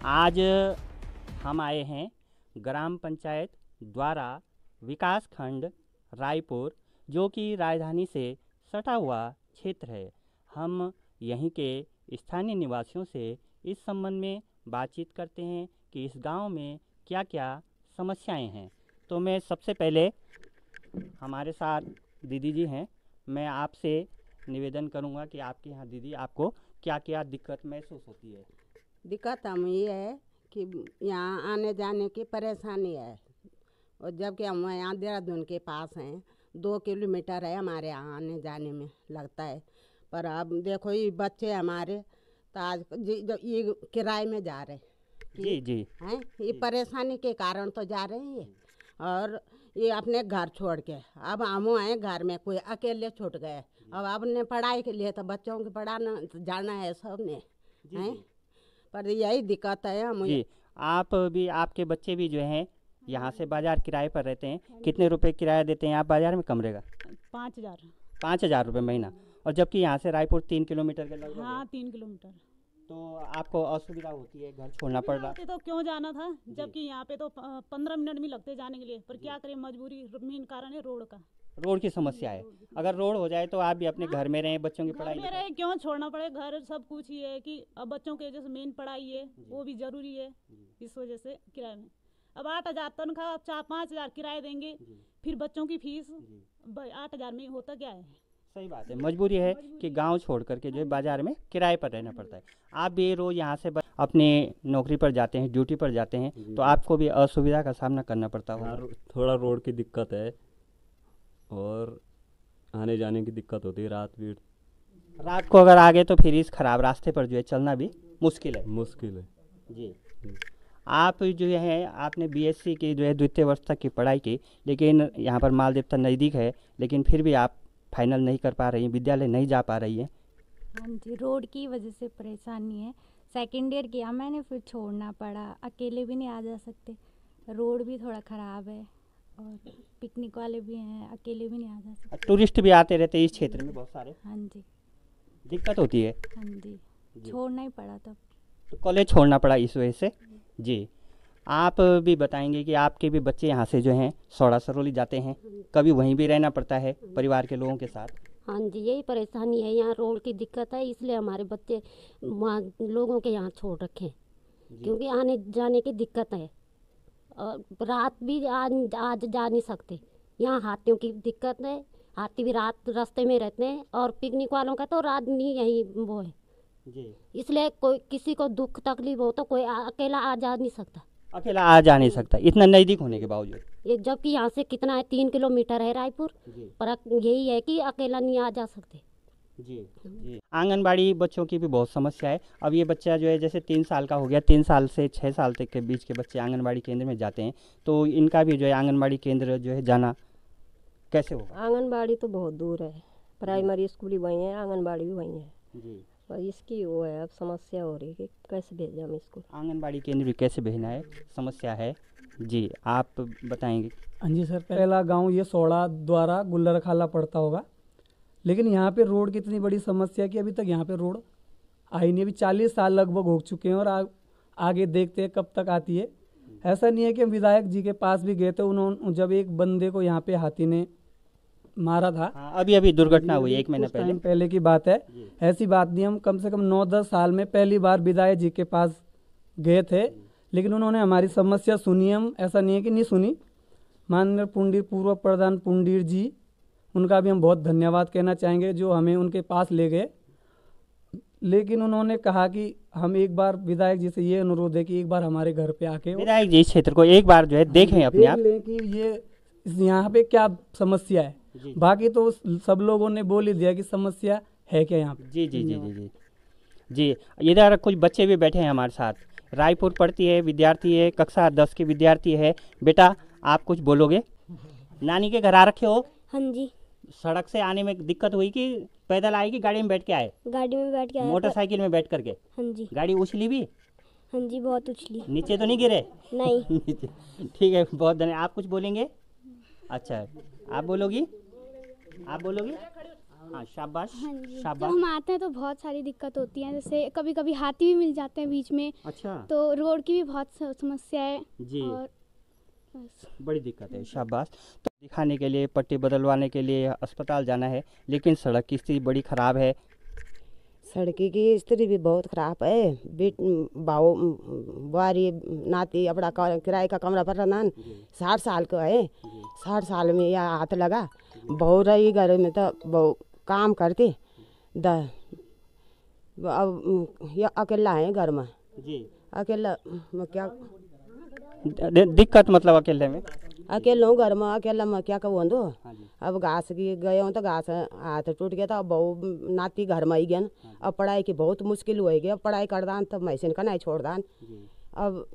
आज हम आए हैं ग्राम पंचायत द्वारा विकास खंड रायपुर, जो कि राजधानी से सटा हुआ क्षेत्र है। हम यहीं के स्थानीय निवासियों से इस संबंध में बातचीत करते हैं कि इस गांव में क्या क्या समस्याएं हैं। तो मैं सबसे पहले, हमारे साथ दीदी जी हैं, मैं आपसे निवेदन करूंगा कि आपके यहाँ दीदी आपको क्या क्या दिक्कत महसूस होती है। दिक्कत हम ये है कि यहाँ आने जाने की परेशानी है, और जबकि हम यहाँ देहरादून के पास हैं, 2 किलोमीटर है हमारे यहाँ आने जाने में लगता है। पर अब देखो ये बच्चे हमारे तो आज ये किराए में जा रहे जी जी हैं, ये परेशानी के कारण तो जा रहे हैं ये, और ये अपने घर छोड़ के अब हम आए घर में, कोई अकेले छूट गए। अब अपने पढ़ाई के लिए तो बच्चों को पढ़ाना जाना है सबने, हैं, पर यही दिक्कत है हम। जी, आप भी, आपके बच्चे भी जो हैं यहाँ से बाजार किराए पर रहते हैं। कितने रुपए किराया देते हैं आप बाजार में कमरे का? 5,000। 5,000 रुपये महीना। और जबकि यहाँ से रायपुर 3 किलोमीटर के लगभग हाँ, है। 3 किलोमीटर। तो आपको असुविधा होती है, घर छोड़ना पड़ रहा? तो क्यों जाना था, जबकि यहाँ पे तो 15 मिनट में लगते जाने के लिए, पर क्या करें, मजबूरी। मेन कारण है रोड का। रोड की समस्या है। अगर रोड हो जाए तो आप भी अपने घर में रहें, बच्चों की पढ़ाई घर में रहे, क्यों छोड़ना पड़े घर, सब कुछ ही है कि अब बच्चों के जैसे मेन पढ़ाई है वो भी जरूरी है, इस वजह से किराए में। अब 8,000 तनख्वाह, 4-5,000 किराए देंगे, फिर बच्चों की फीस 8,000 में होता क्या है। सही बात है, मजबूरी है कि गांव छोड़ करके जो है बाजार में किराए पर रहना पड़ता है। आप भी रोज़ यहाँ से अपने नौकरी पर जाते हैं, ड्यूटी पर जाते हैं, तो आपको भी असुविधा का सामना करना पड़ता होगा। थोड़ा रोड की दिक्कत है और आने जाने की दिक्कत होती है। रात को अगर आ गए तो फिर इस खराब रास्ते पर जो है चलना भी मुश्किल है। जी, आप जो है आपने बीएससी की जो है 2य वर्ष तक की पढ़ाई की, लेकिन यहाँ पर मालदेवता नज़दीक है, लेकिन फिर भी आप फाइनल नहीं कर पा रही हैं, विद्यालय नहीं जा पा रही हैं। हाँ जी, रोड की वजह से परेशानी है। सेकेंड ईयर किया मैंने, फिर छोड़ना पड़ा। अकेले भी नहीं आ जा सकते, रोड भी थोड़ा ख़राब है, और पिकनिक वाले भी हैं, अकेले भी नहीं आ जा सकते। टूरिस्ट भी आते रहते हैं इस क्षेत्र में बहुत सारे। हाँ जी, दिक्कत होती है। हाँ जी, छोड़ना ही पड़ा तब। तो कॉलेज छोड़ना पड़ा इस वजह से। जी, आप भी बताएंगे कि आपके भी बच्चे यहाँ से जो हैं सौड़ा सरौली जाते हैं, कभी वहीं भी रहना पड़ता है परिवार के लोगों के साथ? हाँ जी, यही परेशानी है, यहाँ रोड की दिक्कत है, इसलिए हमारे बच्चे वहाँ लोगों के यहाँ छोड़ रखे हैं, क्योंकि आने जाने की दिक्कत है। और रात भी आज जा नहीं सकते, यहाँ हाथियों की दिक्कत है, हाथी भी रात रास्ते में रहते हैं, और पिकनिक वालों का तो रात नहीं यही वो है जी। इसलिए कोई किसी को दुख तकलीफ हो तो कोई अकेला आ जा नहीं सकता। अकेला आ जा नहीं सकता, इतना नज़दीक होने के बावजूद। ये जबकि यहाँ से कितना है, 3 किलोमीटर है रायपुर, पर यही है कि अकेला नहीं आ जा सकते। जी, आंगनबाड़ी बच्चों की भी बहुत समस्या है। अब ये बच्चा जो है जैसे 3 साल का हो गया, 3 साल से 6 साल तक के बीच के बच्चे आंगनबाड़ी केंद्र में जाते हैं, तो इनका भी जो है आंगनबाड़ी केंद्र जो है जाना कैसे होगा? आंगनबाड़ी तो बहुत दूर है, प्राइमरी स्कूल ही वहीं है, आंगनबाड़ी भी वहीं है जी। और इसकी वो है, अब समस्या हो रही है कि कैसे भेजें हम इसको। आंगनबाड़ी केंद्र भी कैसे भेजना है, समस्या है। जी, आप बताएंगे। हाँ जी सर, पहला गांव ये सौड़ा द्वारा गुल्लर खाला पड़ता होगा, लेकिन यहाँ पे रोड की इतनी बड़ी समस्या कि अभी तक यहाँ पे रोड आई नहीं। अभी 40 साल लगभग हो चुके हैं, और आगे देखते हैं कब तक आती है। ऐसा नहीं है कि हम विधायक जी के पास भी गए थे, उन्होंने जब एक बंदे को यहाँ पे हाथी ने मारा था, अभी दुर्घटना हुई 1 महीना पहले की बात है। ऐसी बात नहीं, हम कम से कम 9-10 साल में पहली बार विधायक जी के पास गए थे, लेकिन उन्होंने हमारी समस्या सुनी। हम ऐसा नहीं है कि नहीं सुनी। माननीय पुंडीर पूर्व प्रधान पुंडीर जी, उनका भी हम बहुत धन्यवाद कहना चाहेंगे, जो हमें उनके पास ले गए। लेकिन उन्होंने कहा कि हम एक बार विधायक जी से ये अनुरोध है कि एक बार हमारे घर पे आके विधायक जी इस क्षेत्र को एक बार जो है देखें, अपने आप लें कि ये यहाँ पे क्या समस्या है। बाकी तो सब लोगों ने बोल ही दिया कि समस्या है क्या यहाँ पे। जी जी जी जी जी जी, इधर कुछ बच्चे भी बैठे हैं हमारे साथ। रायपुर पढ़ती है, विद्यार्थी है, कक्षा 10 की विद्यार्थी है। बेटा, आप कुछ बोलोगे? नानी के घर आ रखे हो? हाँ जी। सड़क से आने में दिक्कत हुई कि पैदल आए कि गाड़ी में बैठ के आए? गाड़ी में बैठ के आए। मोटरसाइकिल में बैठ करके? हाँ जी। गाड़ी उछली भी? हाँ जी, बहुत उछली। नीचे तो नहीं गिरे? नहीं। ठीक है, बहुत धन्यवाद। आप कुछ बोलेंगे? अच्छा, आप बोलोगी? हाँ शाबाश हाँ जी, जब शाबाश। हम आते हैं तो बहुत सारी दिक्कत होती है, जैसे कभी कभी हाथी भी मिल जाते हैं बीच में, अच्छा तो रोड की भी बहुत समस्या है। जी, और बस। बड़ी दिक्कत है, शाबाश। तो दिखाने के लिए, पट्टी बदलवाने के लिए अस्पताल जाना है, लेकिन सड़क की स्थिति बड़ी ख़राब है। सड़क की स्थिति भी बहुत खराब है। बेट भाव बुआरी नाती अपना किराए का कमरा पर रहना 60 साल का है। 60 साल में यह हाथ लगा, बहू रही घर में तो बहू काम करती अब यह अकेला है घर में। जी, अकेला क्या दिक्कत मतलब अकेले में। अकेला हूँ घर में, अकेला में क्या कहूँ दो। हाँ जी, अब घास की गए हूँ तो घास हाथ टूट गया था। अब बहू नाती घर में ही गया। अब पढ़ाई की बहुत मुश्किल होएगी। अब पढ़ाई कर दान तब मैसिन का नहीं छोड़ दान। जी, अब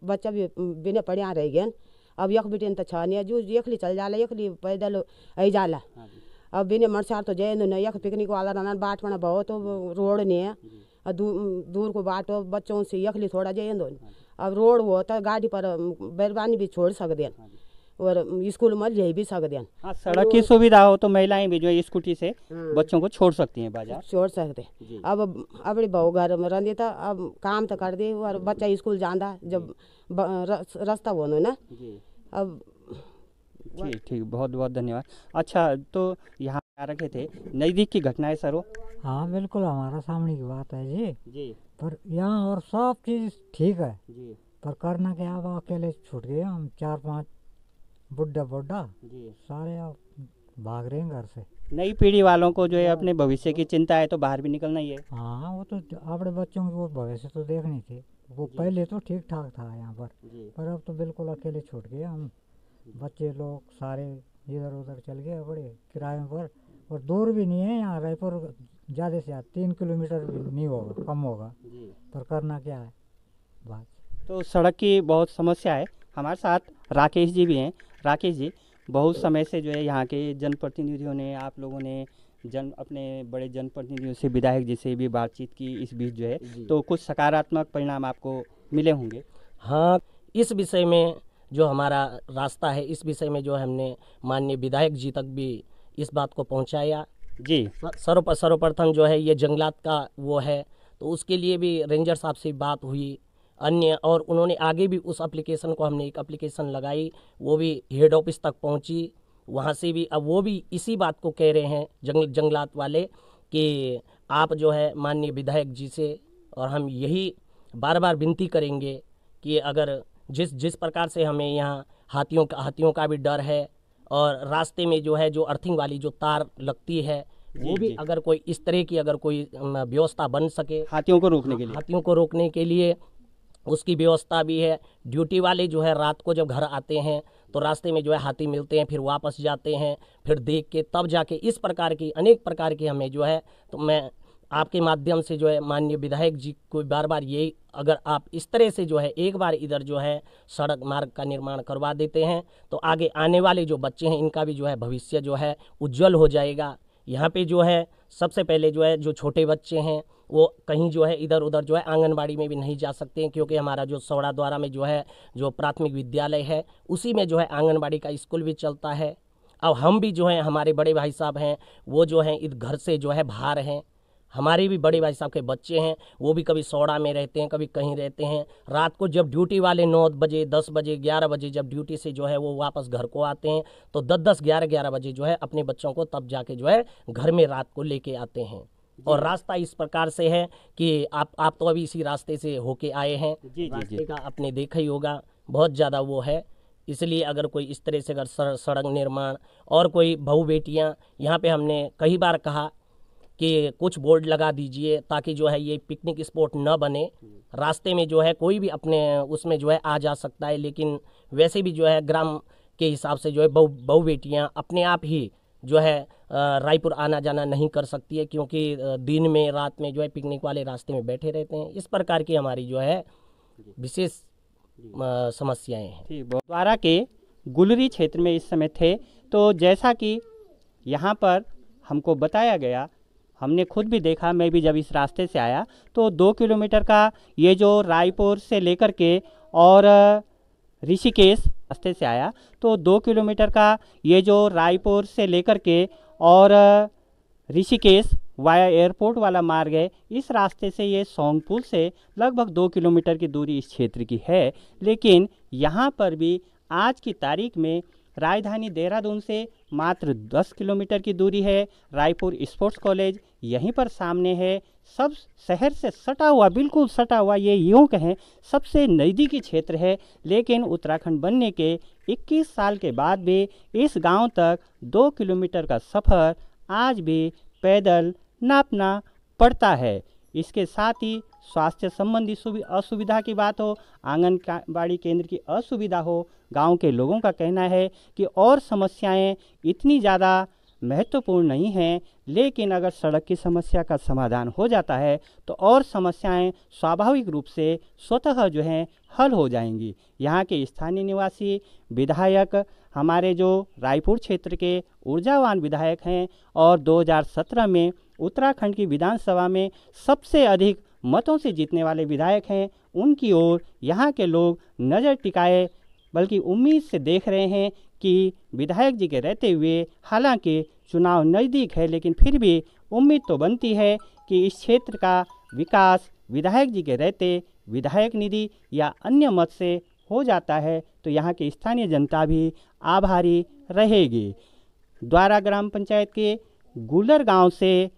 बच्चा भी बिना पढ़िया रह गया। अब यख बिटिन तो छा नहीं जू यखली चल जाला, यखली पैदल आई जाला। हाँ जी, अब बिना मरसार तो जय नहीं, यख पिकनिक वाला रहना बाट में बहुत रोड नहीं है। और दूर को बाट हो बच्चों से यखली थोड़ा जय दो। अब रोड हो तो गाड़ी पर बैरबानी भी छोड़ सकते हैं और स्कूल में ले भी सकते हैं। हाँ, सड़क की सुविधा हो तो महिलाएं भी जो है स्कूटी से बच्चों को छोड़ सकती हैं बाजार। छोड़ सकते। जी, अब अपनी बहू घर में रहती तो अब काम तो कर दी और बच्चा स्कूल जाता जब रास्ता होना ना। जी, अब ठीक ठीक, बहुत बहुत धन्यवाद। अच्छा, तो यहाँ आ रखे थे नज़दीक की घटनाएं सर हो। हाँ बिल्कुल, हमारा सामने की बात है जी। जी, पर यहाँ और सब चीज़ ठीक है, जी, पर करना क्या, अब अकेले छूट गए हम 4-5 बुढ़ा जी। सारे अब भाग रहे हैं घर से। नई पीढ़ी वालों को जो है अपने भविष्य की चिंता है तो बाहर भी निकलना ही है। हाँ वो तो अपने बच्चों की वो भविष्य तो देखनी थी। वो पहले तो ठीक ठाक था यहाँ जी, पर अब तो बिल्कुल अकेले छूट गए हम। बच्चे लोग सारे इधर उधर चल गए बड़े किराए पर, और दूर भी नहीं है यहाँ रायपुर, ज़्यादा से ज़्यादा 3 किलोमीटर भी नहीं होगा, कम होगा। जी। पर करना क्या है बात। तो सड़क की बहुत समस्या है। हमारे साथ राकेश जी भी हैं। राकेश जी, बहुत समय से जो है यहाँ के जनप्रतिनिधियों ने, आप लोगों ने अपने बड़े जनप्रतिनिधियों से, विधायक जी से भी बातचीत की इस बीच जो है, तो कुछ सकारात्मक परिणाम आपको मिले होंगे। हाँ, इस विषय में जो हमारा रास्ता है, इस विषय में जो हमने माननीय विधायक जी तक भी इस बात को पहुंचाया। जी, सर्वप्रथम जो है ये जंगलात का वो है, तो उसके लिए भी रेंजर साहब से बात हुई अन्य, और उन्होंने आगे भी उस एप्लीकेशन को, हमने एक एप्लीकेशन लगाई, वो भी हेड ऑफिस तक पहुंची। वहाँ से भी अब वो भी इसी बात को कह रहे हैं जंगलात वाले कि आप जो है माननीय विधायक जी से, और हम यही बार बार विनती करेंगे कि अगर जिस प्रकार से हमें यहाँ हाथियों का भी डर है, और रास्ते में जो है जो अर्थिंग वाली जो तार लगती है वो भी अगर कोई इस तरह की अगर कोई व्यवस्था बन सके हाथियों को रोकने के लिए उसकी व्यवस्था भी है। ड्यूटी वाले जो है रात को जब घर आते हैं तो रास्ते में जो है हाथी मिलते हैं, फिर वापस जाते हैं, फिर देख के तब जाके इस प्रकार की अनेक प्रकार की हमें जो है, तो मैं आपके माध्यम से जो है माननीय विधायक जी को बार बार यही, अगर आप इस तरह से जो है एक बार इधर जो है सड़क मार्ग का निर्माण करवा देते हैं तो आगे आने वाले जो बच्चे हैं इनका भी जो है भविष्य जो है उज्जवल हो जाएगा। यहाँ पे जो है सबसे पहले जो है जो छोटे बच्चे हैं वो कहीं जो है इधर उधर जो है आंगनबाड़ी में भी नहीं जा सकते हैं, क्योंकि हमारा जो सौड़ा द्वारा में जो है जो प्राथमिक विद्यालय है उसी में जो है आंगनबाड़ी का स्कूल भी चलता है। अब हम भी जो है, हमारे बड़े भाई साहब हैं वो जो हैं इस घर से जो है बाहर हैं, हमारे भी बड़े भाई साहब के बच्चे हैं वो भी कभी सौड़ा में रहते हैं, कभी कहीं रहते हैं। रात को जब ड्यूटी वाले 9 बजे 10 बजे 11 बजे जब ड्यूटी से जो है वो वापस घर को आते हैं तो 10 11 बजे जो है अपने बच्चों को तब जाके जो है घर में रात को लेके आते हैं। और रास्ता इस प्रकार से है कि आप तो अभी इसी रास्ते से होके आए हैं, रास्ते का आपने देखा ही होगा, बहुत ज़्यादा वो है। इसलिए अगर कोई इस तरह से अगर सड़क निर्माण और कोई बहू बेटियाँ, यहाँ पे हमने कई बार कहा कि कुछ बोर्ड लगा दीजिए ताकि जो है ये पिकनिक स्पॉट न बने, रास्ते में जो है कोई भी अपने उसमें जो है आ जा सकता है, लेकिन वैसे भी जो है ग्राम के हिसाब से जो है बहू बेटियाँ अपने आप ही जो है रायपुर आना जाना नहीं कर सकती है, क्योंकि दिन में रात में जो है पिकनिक वाले रास्ते में बैठे रहते हैं। इस प्रकार की हमारी जो है विशेष समस्याएं हैं। द्वारा के गुलरी क्षेत्र में इस समय थे, तो जैसा कि यहाँ पर हमको बताया गया, हमने खुद भी देखा, मैं भी जब इस रास्ते से आया तो 2 किलोमीटर का ये जो रायपुर से लेकर के और ऋषिकेश रास्ते से आया तो 2 किलोमीटर का ये जो रायपुर से लेकर के और ऋषिकेश वाया एयरपोर्ट वाला मार्ग है, इस रास्ते से ये सोंगपुर से लगभग 2 किलोमीटर की दूरी इस क्षेत्र की है। लेकिन यहाँ पर भी आज की तारीख में राजधानी देहरादून से मात्र 10 किलोमीटर की दूरी है। रायपुर स्पोर्ट्स कॉलेज यहीं पर सामने है। सब शहर से सटा हुआ, बिल्कुल सटा हुआ, ये यूँ कहें सबसे नज़दीकी क्षेत्र है। लेकिन उत्तराखंड बनने के 21 साल के बाद भी इस गांव तक 2 किलोमीटर का सफ़र आज भी पैदल नापना पड़ता है। इसके साथ ही स्वास्थ्य संबंधी असुविधा की बात हो, आंगनबाड़ी केंद्र की असुविधा हो, गांव के लोगों का कहना है कि और समस्याएं इतनी ज़्यादा महत्वपूर्ण नहीं हैं। लेकिन अगर सड़क की समस्या का समाधान हो जाता है तो और समस्याएं स्वाभाविक रूप से स्वतः जो हैं हल हो जाएंगी। यहाँ के स्थानीय निवासी विधायक हमारे जो रायपुर क्षेत्र के ऊर्जावान विधायक हैं और 2017 में उत्तराखंड की विधानसभा में सबसे अधिक मतों से जीतने वाले विधायक हैं, उनकी ओर यहाँ के लोग नज़र टिकाए बल्कि उम्मीद से देख रहे हैं कि विधायक जी के रहते हुए, हालांकि चुनाव नज़दीक है लेकिन फिर भी उम्मीद तो बनती है कि इस क्षेत्र का विकास विधायक जी के रहते विधायक निधि या अन्य मत से हो जाता है तो यहाँ की स्थानीय जनता भी आभारी रहेगी। द्वारा ग्राम पंचायत के गुलर गांव से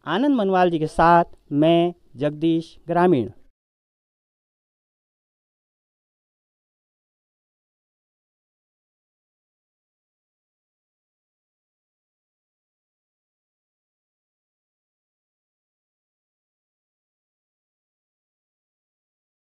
आनंद मनवाल जी के साथ मैं जगदीश ग्रामीण।